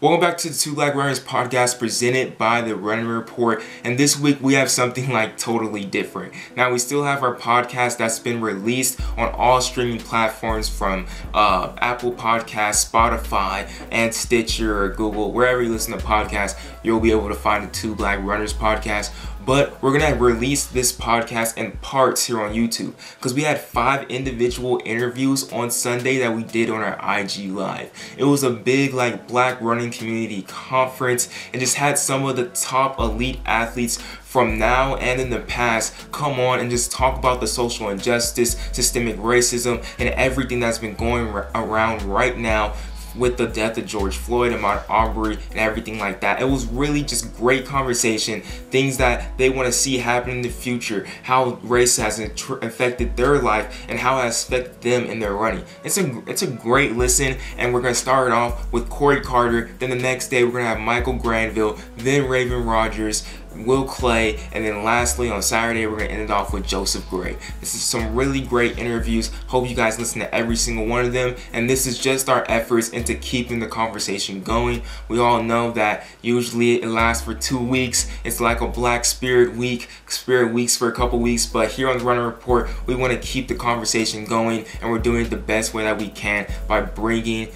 Welcome back to the Two Black Runners podcast presented by the Running Report. And this week we have something like totally different. Now, we still have our podcast that's been released on all streaming platforms from Apple Podcasts, Spotify, and Stitcher or Google. Wherever you listen to podcasts, you'll be able to find the Two Black Runners podcast. But we're going to release this podcast in parts here on YouTube because we had 5 individual interviews on Sunday that we did on our IG Live. It was a big black running community conference and just had some of the top elite athletes from now and in the past come on and just talk about the social injustice, systemic racism, and everything that's been going around right now with the death of George Floyd and Ahmaud Arbery and everything like that. It was really just great conversation, things that they want to see happen in the future, how race has affected their life and how it has affected them in their running. It's a great listen, and we're going to start it off with Corey Carter. Then the next day we're going to have Michael Granville, then Raven Rogers, Will Claye, and then lastly on Saturday we're going to end it off with Joseph Gray. This is some really great interviews. Hope you guys listen to every single one of them, and this is just our efforts into keeping the conversation going. We all know that usually it lasts for 2 weeks. It's like a Black Spirit Weeks for a couple weeks, but here on the Runner Report we want to keep the conversation going, and we're doing it the best way that we can by bringing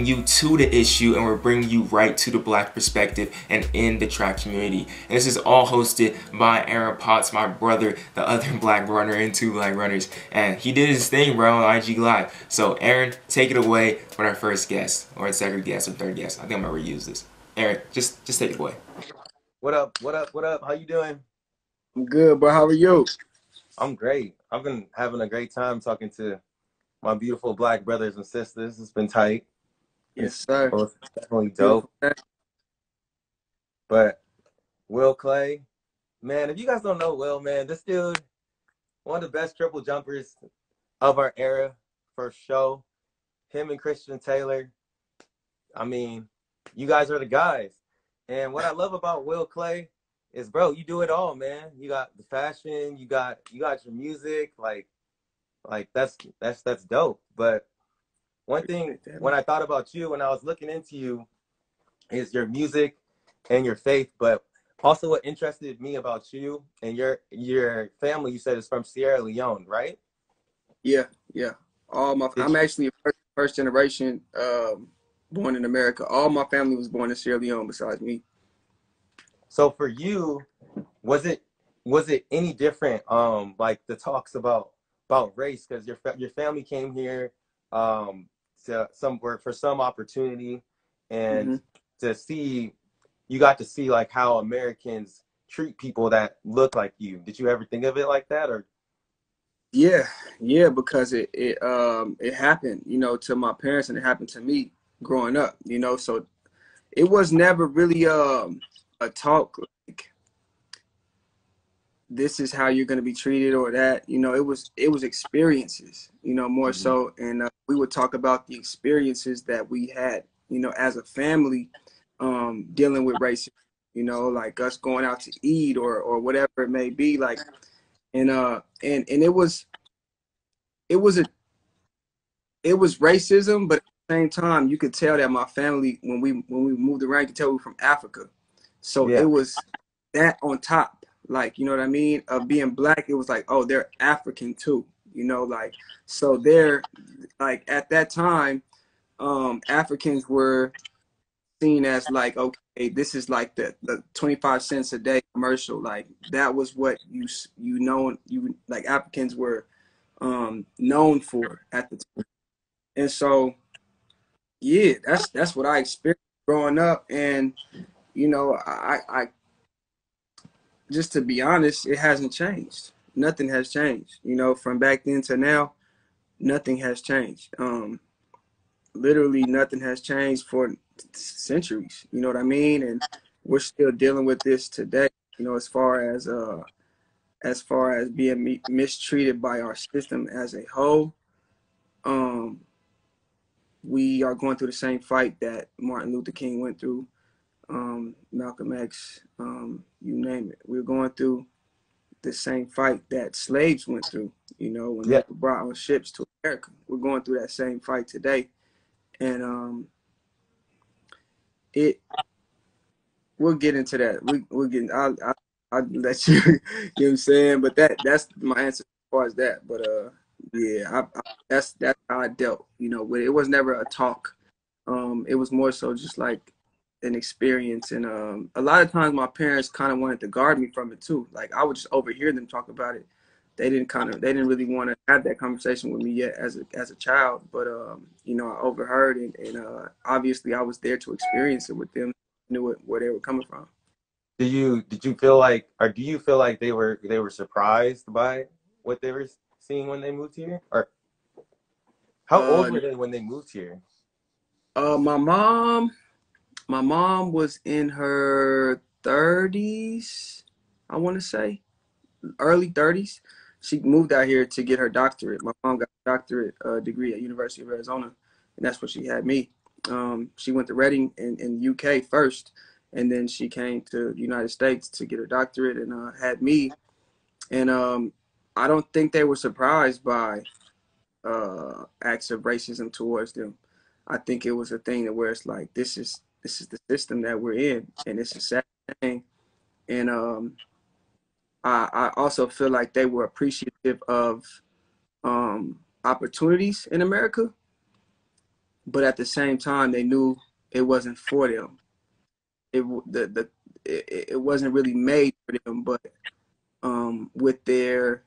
you to the issue, and we're bringing you right to the black perspective and in the track community. And this is all hosted by Aaron Potts, my brother, the other black runner in Two Black Runners, and he did his thing, bro, on IG Live. So Aaron, take it away with our first guest, or second guest, or third guest. I think I'm gonna reuse this. Aaron, just take it away. What up? What up? What up? How you doing? I'm good, bro. How are you? I'm great. I've been having a great time talking to my beautiful black brothers and sisters. It's been tight. Yes, sir. It's definitely dope. But Will Claye, man, if you guys don't know Will, man, this dude, one of the best triple jumpers of our era for show. Him and Christian Taylor. I mean, you guys are the guys. And what I love about Will Claye is, bro, you do it all, man. You got the fashion, you got your music, like that's dope. But one thing when I thought about you, when I was looking into you, is your music and your faith. But also what interested me about you and your family, you said is from Sierra Leone, right? Yeah. I'm actually a first generation born in America. All my family was born in Sierra Leone besides me. So for you, was it any different? Like the talks about race, because your family came here to somewhere for some opportunity, and to see, you got to see like how Americans treat people that look like you. Did you ever think of it like that, or? Yeah, because it happened, to my parents, and it happened to me growing up, so it was never really a talk like this is how you're going to be treated or that. It was experiences, more so, and we would talk about the experiences that we had, as a family, dealing with racism, like us going out to eat or whatever it may be, like, and it was racism, but at the same time, you could tell that my family, when we moved around, you could tell we were from Africa. So Yeah. it was that on top, like, you know what I mean? Of being black, it was like, oh, they're African too, like, so they're like, at that time, Africans were seen as like, okay, this is like the 25 cents a day commercial. Like, that was what you like Africans were known for at the time. And so, yeah, that's what I experienced growing up. And, I just, to be honest, it hasn't changed. Nothing has changed, from back then to now. Nothing has changed. Literally nothing has changed for centuries, you know what I mean? And we're still dealing with this today, as far as being mistreated by our system as a whole. We are going through the same fight that Martin Luther King went through, Malcolm X, you name it. We're going through the same fight that slaves went through, when they were brought on ships to America. We're going through that same fight today. And it we'll get into that. We'll get. I'll let you. You know what I'm saying? But that's my answer as far as that. But yeah, that's how I dealt. You know, with it. It was never a talk. It was more so just like an experience, and a lot of times my parents kind of wanted to guard me from it too. Like I would just overhear them talk about it. They didn't really want to have that conversation with me yet as a child. But you know, I overheard it, and obviously I was there to experience it with them, knew where they were coming from. Did you feel like, or do you feel like they were surprised by what they were seeing when they moved here? Or how old Uh, were they when they moved here? my mom was in her 30s, I want to say, early 30s. She moved out here to get her doctorate. My mom got a doctorate degree at University of Arizona, and that's what she had me. She went to Reading in UK first, and then she came to the United States to get her doctorate and had me. And I don't think they were surprised by acts of racism towards them. I think it was a thing that where it's like this is the system that we're in, and it's a sad thing. And I also feel like they were appreciative of opportunities in America, but at the same time they knew it wasn't for them. It wasn't really made for them, but with their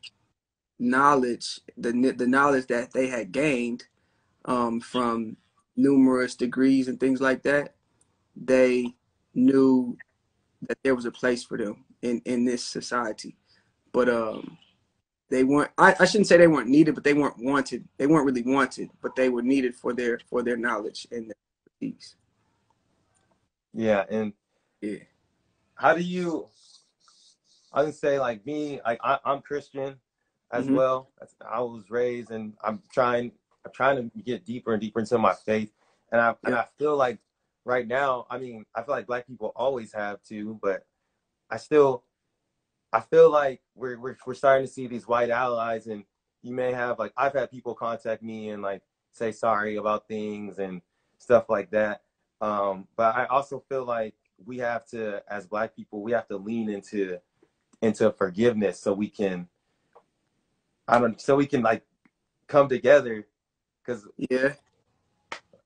knowledge, the knowledge that they had gained from numerous degrees and things like that, they knew that there was a place for them in this society. But they weren't. I shouldn't say they weren't needed, but they weren't wanted. They weren't really wanted, but they were needed for their knowledge and their expertise. Yeah, and Yeah. how do you? I would say like me, like I'm Christian as Hmm. well. I was raised, and I'm trying to get deeper and deeper into my faith, and Yep. I feel like right now, I mean, I feel like Black people always have to, but I still I feel like we're starting to see these white allies, and you may have like I've had people contact me and like say sorry about things and stuff like that. But I also feel like we have to, as Black people, we have to lean into forgiveness so we can so we can like come together. Because Yeah.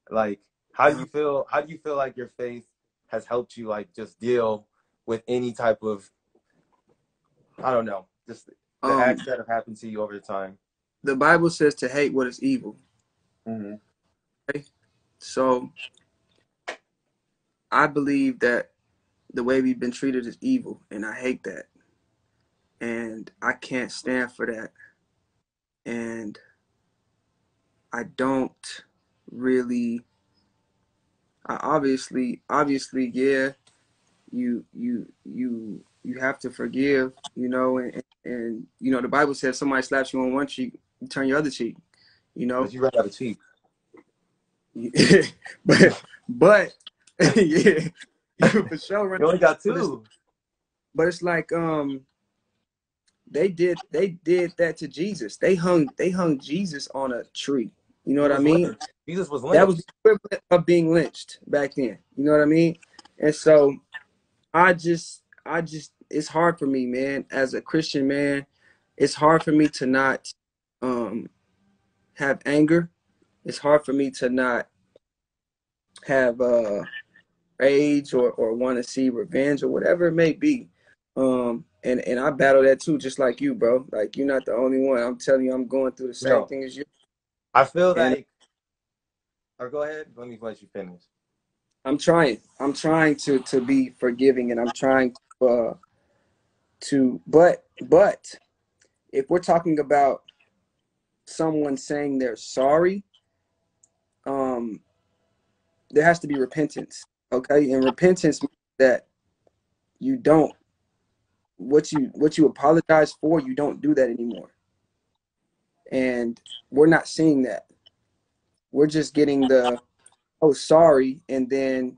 like how do you feel like your faith has helped you like just deal with any type of, I don't know, just the Um. acts that have happened to you over the time? The Bible says to hate what is evil. Mm-hmm. Okay? So I believe that the way we've been treated is evil, and I hate that, and I can't stand for that, and I don't really. I obviously, yeah, you have to forgive, you know, and you know the Bible says somebody slaps you on one cheek, you turn your other cheek, you know. But you ran out of cheap. but yeah, you for sure run. You only got But it's two. but it's like they did that to Jesus. They hung Jesus on a tree. You know He what I was mean? lynched. Jesus was That was the lynched. equivalent of being lynched back then. You know what I mean? And so I just it's hard for me, man, as a Christian man. It's hard for me to not um have anger. It's hard for me to not have rage or want to see revenge or whatever it may be. And I battle that too, just like you, bro. Like you're not the only one. I'm telling you, I'm going through the You same know, thing as you. I feel And like, or go ahead. Let me let you finish. I'm trying. I'm trying to be forgiving, and I'm trying but if we're talking about someone saying they're sorry, um, there has to be repentance. Okay, and repentance means that you don't what you apologize for, you don't do that anymore. And we're not seeing that. We're just getting the oh sorry, and then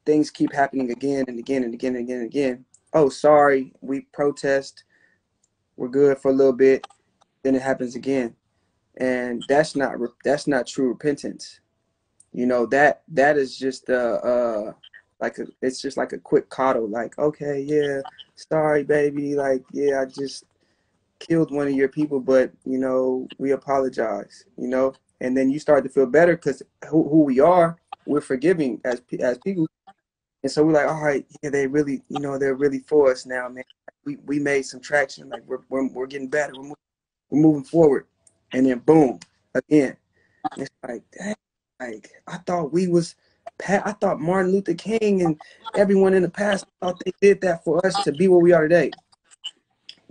things keep happening again and again and again and again and again. Oh sorry, we protest, we're good for a little bit, then it happens again, and that's not true repentance. You know, that is just like it's just like a quick coddle, like, okay, yeah, sorry, baby, like, yeah, I just killed one of your people, but you know, we apologize, you know, and then you start to feel better because who we are, we're forgiving as people, and so we're like, all right, yeah, they really, you know, they're really for us now, man. We made some traction, like we're getting better, we're moving forward, and then boom, again, and it's like, dang, like I thought we was. I thought Martin Luther King and everyone in the past thought they did that for us to be where we are today.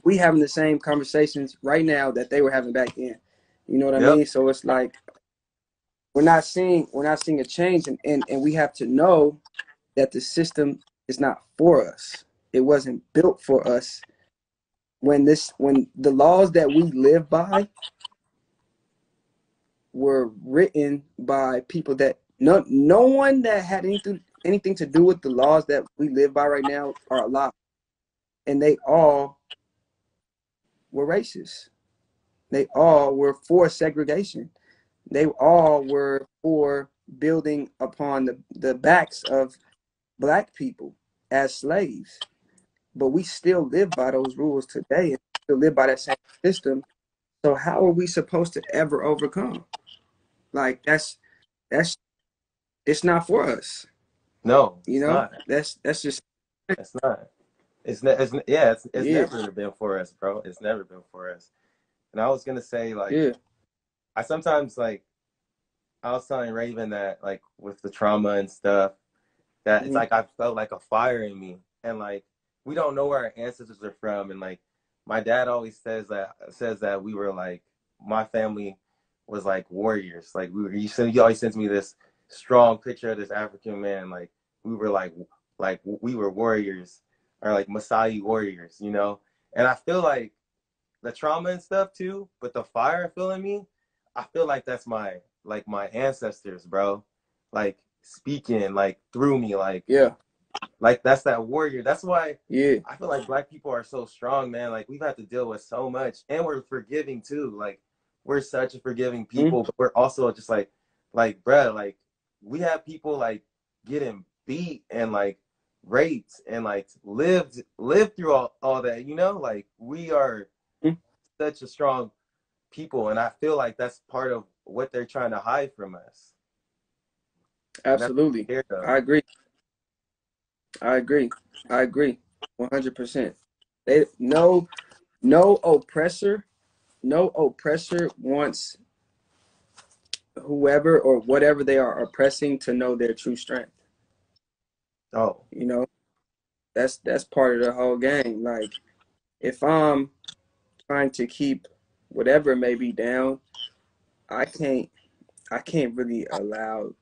We having the same conversations right now that they were having back then. You know what I Yep. mean? So it's like we're not seeing a change, and we have to know that the system is not for us. It wasn't built for us. When the laws that we live by were written by people that no one that had anything to do with the laws that we live by right now are alive, and they all were racist. They all were for segregation. They all were for building upon the backs of black people as slaves. But we still live by those rules today and still live by that same system. So how are we supposed to ever overcome? Like that's it's not for us. No, You it's know? not. That's just It's not. It's yeah, never been for us, bro. It's never been for us. And I was gonna say, like, yeah. I sometimes like I was telling Raven that like with the trauma and stuff, that it's Mm-hmm. like I felt like a fire in me. And like we don't know where our ancestors are from. And like my dad always says that we were like my family was like warriors. Like he always sends me this strong picture of this African man. Like we were like we were warriors or like Maasai warriors, you know? And I feel like the trauma and stuff too, but the fire I feel in me, I feel like that's my ancestors, bro. Like speaking like through me, Yeah. like that's that warrior. That's why Yeah. I feel like black people are so strong, man. Like we've had to deal with so much, and we're forgiving too. Like we're such a forgiving Mm-hmm. people, but we're also just like, bruh, like we have people like getting beat and like raped and like lived through all that, you know. Like we are such a strong people, and I feel like that's part of what they're trying to hide from us. And that's what Absolutely. I'm scared of. I agree. I agree. I agree. 100%. They no oppressor, no oppressor wants whoever or whatever they are oppressing to know their true strength. Oh, You know, that's part of the whole game. Like if I'm trying to keep whatever may be down, I can't I can't really allow,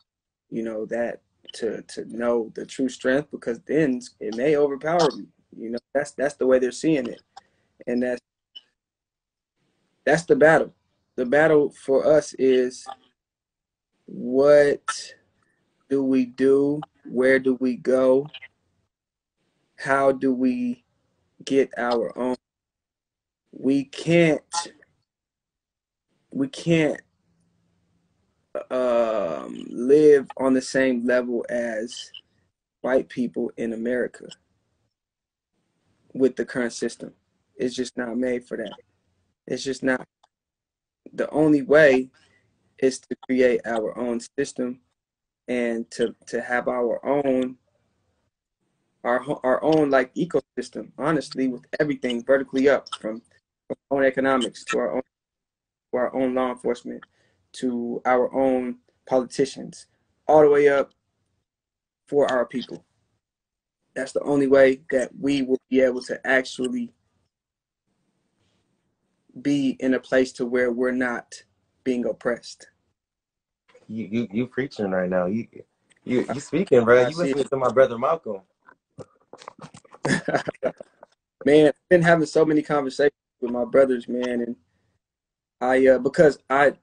you know, that to know the true strength because then it may overpower me. You know, that's the way they're seeing it. And that's the battle. The battle for us is what do we do? Where do we go? How do we get our own? We can't we can't live on the same level as white people in America with the current system. It's just not made for that. It's just not. The only way is to create our own system and to have our own like ecosystem, honestly, with everything vertically up from our own economics to our own law enforcement to our own politicians, all the way up for our people. That's the only way that we will be able to actually be in a place to where we're not being oppressed. you preaching right now. You speaking, bro. I You see listening to my brother Malcolm. it. Man, I've been having so many conversations with my brothers, man, and because I've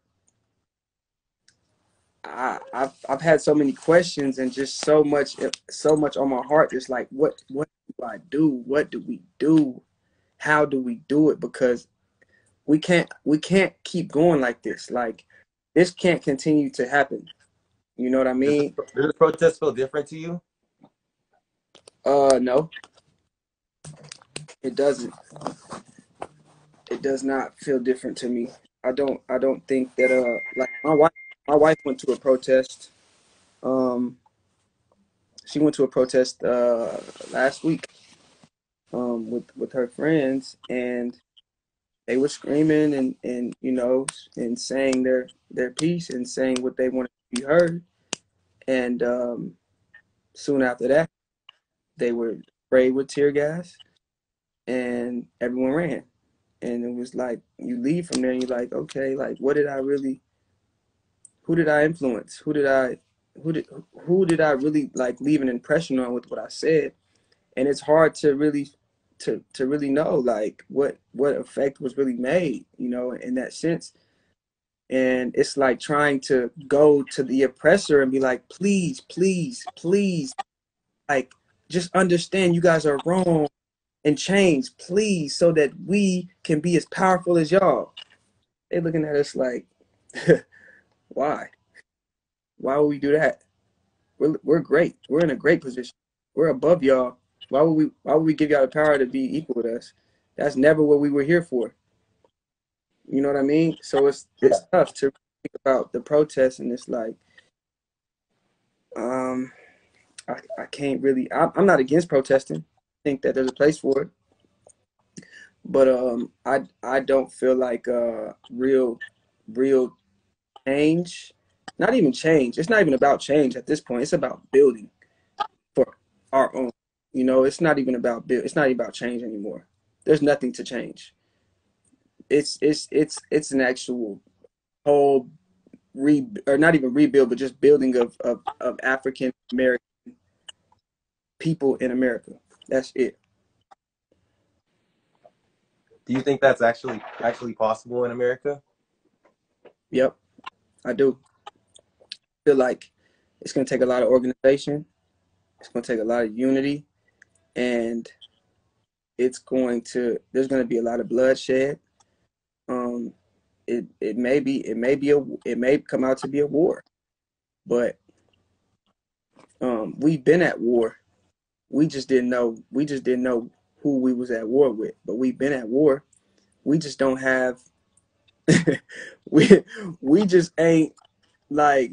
had so many questions and just so much on my heart. Just like what do I do? What do we do? How do we do it? Because we can't keep going like this. Like this can't continue to happen. You know what I mean? Does this protest feel different to you? No, it doesn't. It does not feel different to me. I don't think that like my wife went to a protest. Um, she went to a protest last week with her friends, and they were screaming and and saying their piece and saying what they wanted to be heard. And soon after that, they were sprayed with tear gas, and everyone ran. And it was like you leave from there and you're like, okay, like what did I really, who did I influence? Who did I really like leave an impression on with what I said? And it's hard to really to really know like what effect was really made, in that sense. And it's like trying to go to the oppressor and be like, please, please, please, like just understand you guys are wrong and change, please, so that we can be as powerful as y'all. They looking at us like, why? Why would we do that? We're great. We're in a great position. We're above y'all. Why would we give y'all the power to be equal with us? That's never what we were here for. You know what I mean? So it's tough to think about the protests, and it's like, um, I can't really. I'm not against protesting. I think that there's a place for it, but I don't feel like real change. Not even change. It's not even about change at this point. It's about building for our own. It's not even about build. It's not even about change anymore. There's nothing to change. It's an actual whole or not even rebuild, but just building of African American people in America. That's it. Do you think that's actually possible in America? Yep, I do. Feel like it's gonna take a lot of organization. It's gonna take a lot of unity, and there's gonna be a lot of bloodshed. Um, it may come out to be a war, but we've been at war. We just didn't know who we was at war with, but we've been at war. We just don't have we we just ain't like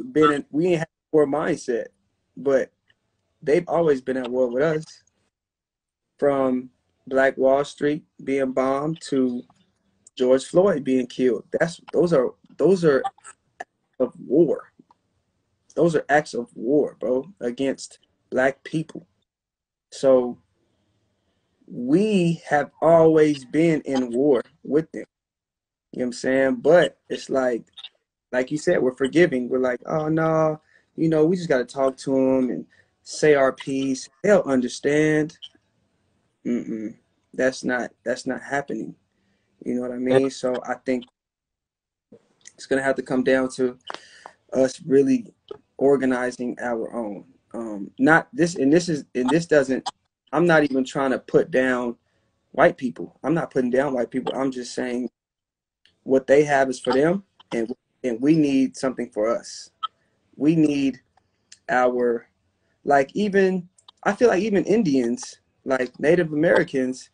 we ain't have a war mindset, but they've always been at war with us, from Black Wall Street being bombed to George Floyd being killed. Those are of war. Those are acts of war, bro, against Black people. So we have always been in war with them. You know what I'm saying? But it's like you said, we're forgiving. We're like, oh no, we just got to talk to them and say our piece. They'll understand. Mm-mm. That's not happening. You know what I And mean? So I think it's gonna have to come down to us really organizing our own. Not this, and this doesn't. I'm not even trying to put down white people. I'm not putting down white people. I'm just saying what they have is for them, and we need something for us. We need our even I feel like even Indians, like Native Americans,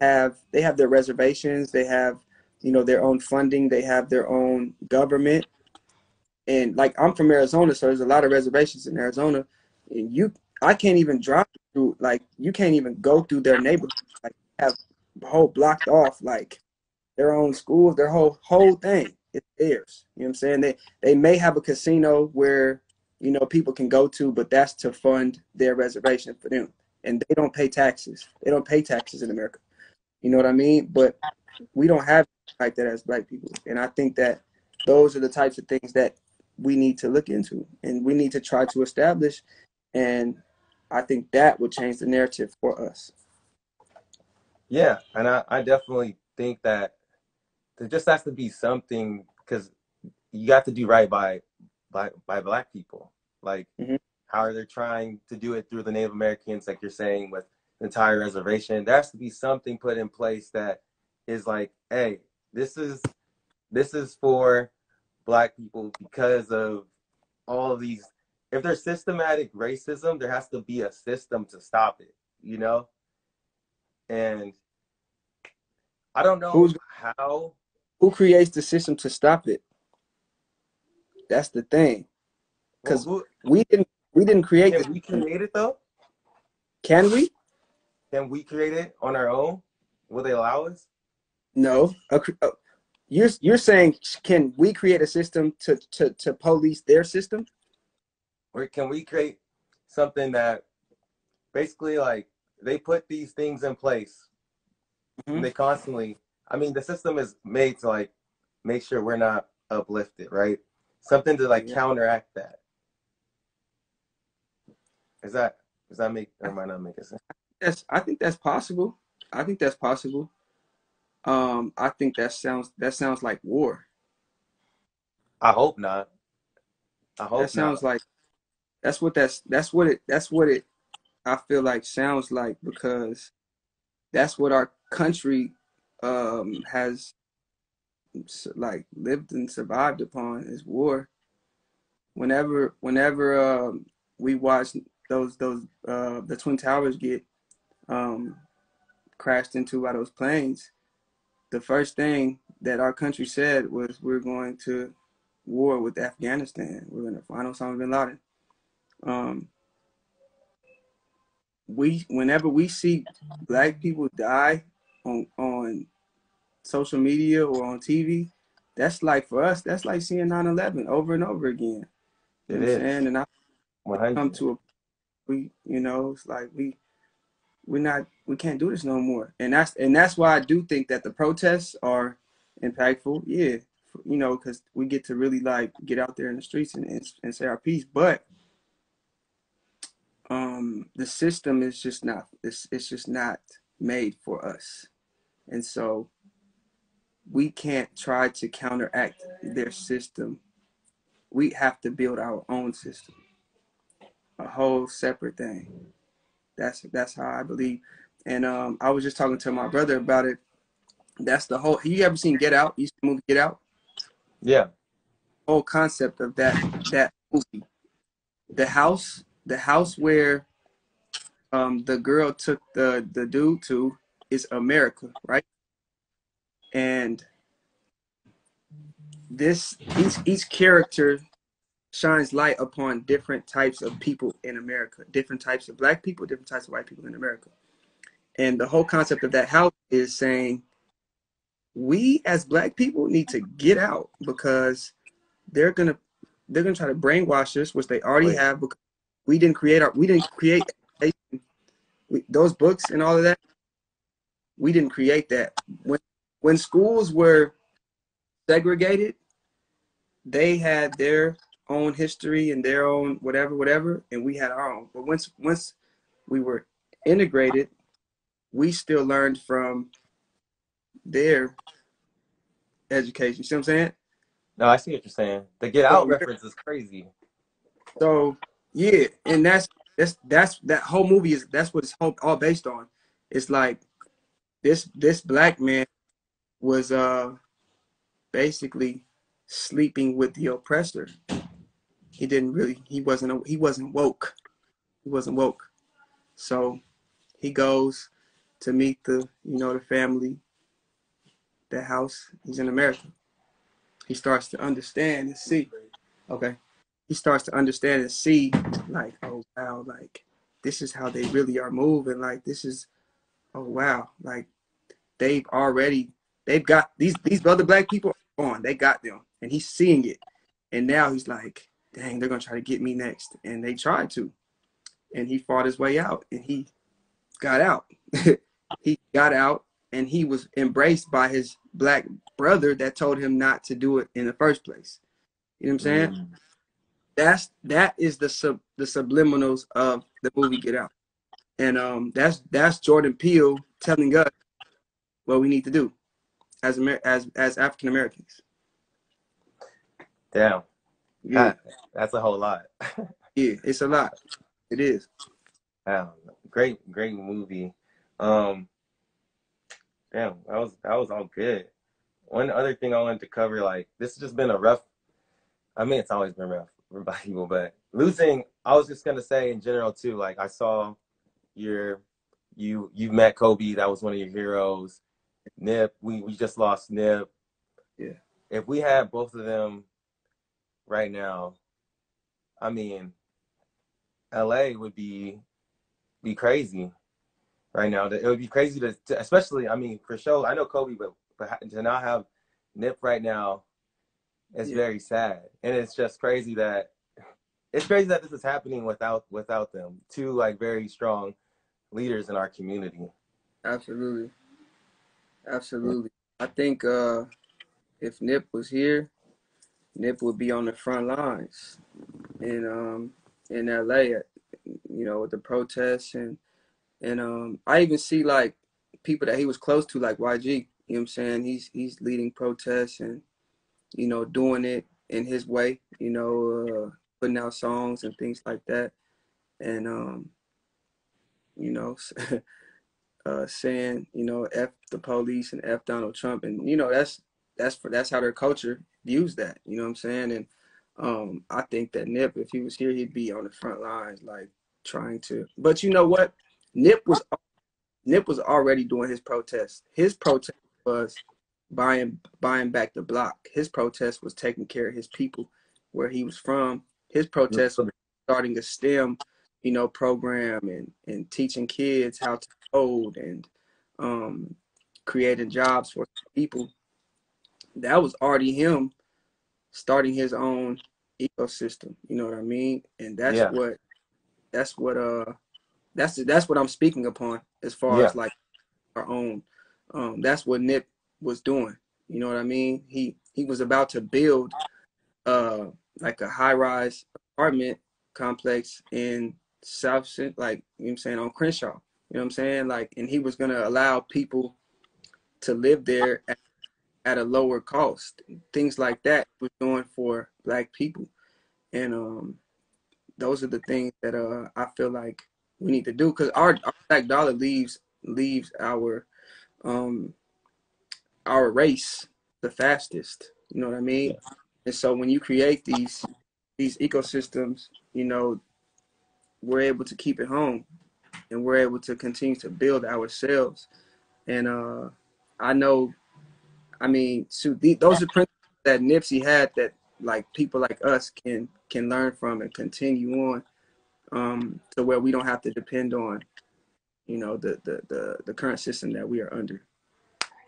have their reservations. They have their own funding. They have their own government. And like I'm from Arizona, so there's a lot of reservations in Arizona. And I can't even drive through. Like you can't even go through their neighborhood. Like have the whole blocked off. Like their own schools, their whole thing is theirs. You know what I'm saying? They may have a casino where people can go to, but that's to fund their reservation for them. And they don't pay taxes. They don't pay taxes in America. You know what I mean? But we don't have like that as Black people. And I think that those are the types of things that we need to look into and we need to try to establish. And I think that would change the narrative for us. yeah, and I definitely think that there just has to be something because you got to do right by Black people. Like Mm-hmm. how are they trying to do it through the Native Americans, like you're saying, with the entire reservation? There has to be something put in place that is like, hey, this is for Black people because of all of these if there's systematic racism, there has to be a system to stop it, you know? And I don't know Who's how. who creates the system to stop it? That's the thing. Well, Because who we didn't create can this. we create it though? Can we? Can we create it on our own? Will they allow us? No. You're saying, can we create a system to police their system? Or can we create something that basically like they put these things in place and Mm-hmm. they constantly, I mean, the system is made to like make sure we're not uplifted, right? Something to like Yeah. counteract that. Is that does that make or might not make sense? I think that's possible. I think that's possible. I think that sounds like war. I hope not. I That hope sounds not. like that's what it I feel like sounds like, because that's what our country has like lived and survived upon, is war. Whenever we watch those the Twin Towers get um crashed into by those planes, the first thing that our country said was, we're going to war with Afghanistan. We're going to find Osama bin Laden. Um, whenever we see black people die on social media or on TV, that's like, for us, that's like seeing 9/11 over and over again. You know It what I'm is saying? And I come 100. to a it's like we can't do this no more. And that's why I do think that the protests are impactful. Yeah, because we get to really like get out there in the streets and say our piece. But the system is just not, it's just not made for us. And so we can't try to counteract their system. We have to build our own system, a whole separate thing. That's how I believe. And I was just talking to my brother about it. That's the whole. You ever seen Get Out? You seen the movie Get Out? Yeah, Whole concept of that movie. The house where the girl took the dude to is America, right? And this each character shines light upon different types of people in America, different types of black people, different types of white people in America. And the whole concept of that house is saying, we as black people need to get out, because they're gonna try to brainwash us, which they already wait. have, because we didn't create education. Those books and all of that, we didn't create that. When schools were segregated, they had their own history and their own whatever, and we had our own. But once we were integrated, we still learned from their education. You see what I'm saying? No, I see what you're saying. The Get Out So reference is crazy. So yeah, and that's that whole movie is that's what it's all based on. It's like this black man was basically sleeping with the oppressor. He wasn't woke. He wasn't woke. So he goes to meet the family, the house. He's in America. He starts to understand and see. Okay. He starts to understand and see, like, oh wow, like this is how they really are moving. Like this is, oh wow, like they've got these other black people on. They got them, and he's seeing it, and now he's like, dang, they're gonna try to get me next, and they tried to, and he fought his way out, and he got out. He got out, and he was embraced by his black brother that told him not to do it in the first place. You know what I'm saying? Mm. That is the subliminals of the movie Get Out, and that's Jordan Peele telling us what we need to do as African Americans. Damn, Yeah, that's a whole lot. yeah, it's a lot. It is. Wow, great movie. Um, Damn, that was all good. One other thing I wanted to cover, like this has just been a rough. I mean, it's always been rough for black people, but losing. I was just gonna say in general too. Like I saw your you met Kobe. That was one of your heroes. Nip. We just lost Nip. Yeah. If we had both of them right now, I mean, LA would be crazy right now. It would be crazy to especially. I mean, for sure. I know Kobe, but to not have Nip right now is Yeah. very sad, and it's crazy that this is happening without them. Two like very strong leaders in our community. Absolutely. Yeah. Absolutely. I think if Nip was here, Nip would be on the front lines in LA, with the protests and I even see like people that he was close to, like YG. You know what I'm saying? He's leading protests and doing it in his way. Putting out songs and things like that, and you know, saying F the police and F Donald Trump, and that's how their culture views that. You know what I'm saying? And I think that Nip, if he was here, he'd be on the front lines, like trying to. But you know what? Nip was Nip was already doing his protest. His protest was buying back the block. His protest was taking care of his people where he was from. His protest was starting a STEM, program and teaching kids how to code and um, creating jobs for people. That was already him starting his own ecosystem. You know what I mean? And Yeah. that's what that's what I'm speaking upon as far Yeah. as like our own. That's what Nip was doing. You know what I mean? He was about to build uh like a high rise apartment complex in like I'm saying, on Crenshaw. You know what I'm saying? Like, and he was gonna allow people to live there at a lower cost. Things like that he was doing for Black people. And those are the things that I feel like we need to do, because our Black dollar leaves um our race the fastest. You know what I mean? Yeah. And so when you create these ecosystems, we're able to keep it home and we're able to continue to build ourselves. And I know, I mean, those are principles that Nipsey had that like people like us can learn from and continue on, to where we don't have to depend on, the current system that we are under.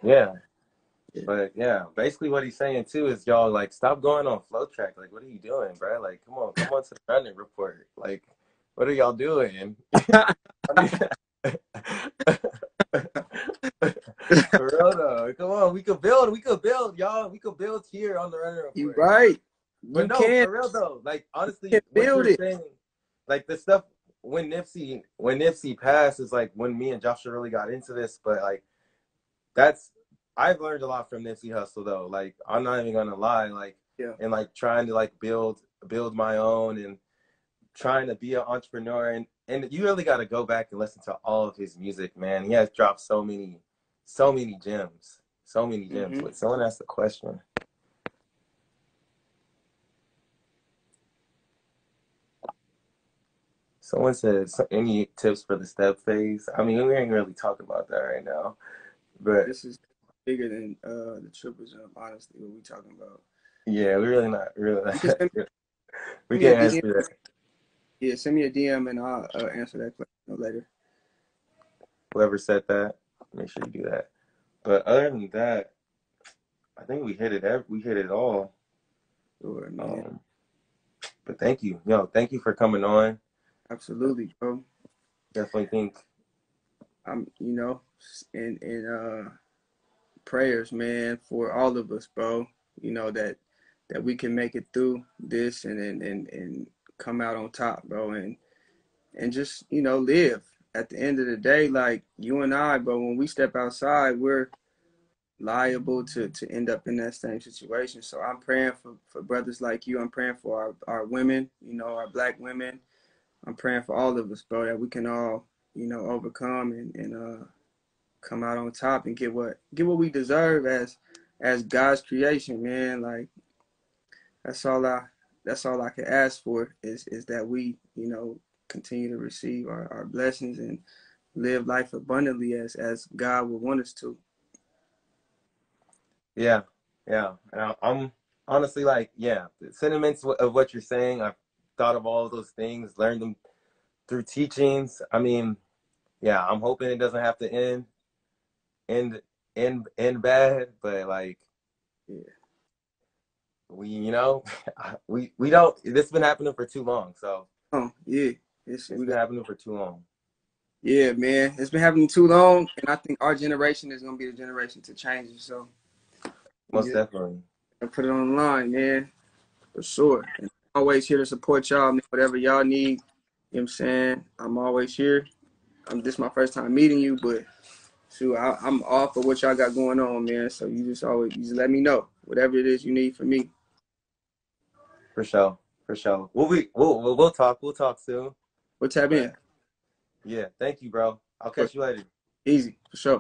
Yeah. Yeah. But yeah, basically what he's saying too is y'all like stop going on flow track. Like, what are you doing, bro? Like, come on to the running report. Like, what are y'all doing? I mean, for real though. Come on, we could build, y'all. We could build here on the running You report. right. But You no, can for real though. Like honestly, can what build you're it. saying, like the stuff when Nipsey passed is like when me and Joshua really got into this. But like that's I've learned a lot from Nipsey Hussle though. Like I'm not even gonna lie, like Yeah. and like trying to like build my own and trying to be an entrepreneur and you really got to go back and listen to all of his music, man. He has dropped so many gems, so many gems. Mm-hmm. Wait, someone asked a question. Someone said, any tips for the step phase? I mean, we ain't really talking about that right now, but This is bigger than the triple jump. Honestly, what we talking about? yeah, we really You can not. send We me a can't DM. answer that. Yeah, send me a DM and I'll answer that question later. Whoever said that, make sure you do that. But other than that, I think we hit it. We hit it all. Sure, man. Um, but thank you, thank you for coming on. Absolutely, bro. Definitely think, I'm, and prayers, man, for all of us, bro. That we can make it through this and come out on top, bro, and just live. At the end of the day, like you and I, bro, when we step outside, we're liable to end up in that same situation. So I'm praying for brothers like you. I'm praying for our women, our Black women. I'm praying for all of us, bro, that we can all, overcome and come out on top and get what we deserve as God's creation, man. Like that's all that's all I can ask for is that we, you know, continue to receive our blessings and live life abundantly as God would want us to. Yeah, yeah. And I'm honestly like, yeah, the sentiments of what you're saying. I've thought of all of those things, learned them through teachings. I mean, yeah, I'm hoping it doesn't have to end end bad, but like Yeah. we, you know, we don't. This has been happening for too long, so Oh, yeah. it's been happening for too long. Yeah, man. It's been happening too long, and I think our generation is gonna be the generation to change it. So we Most just definitely. gotta put it on the line, man, for sure. And I'm always here to support y'all, man. Whatever y'all need, you know what I'm saying? I'm always here. This is my first time meeting you, but shoot, I'm all for what y'all got going on, man. So you just let me know whatever it is you need from me. For sure, for sure. We'll talk. We'll talk soon. We'll tap in. But yeah, thank you, bro. I'll For catch you later. easy, for sure.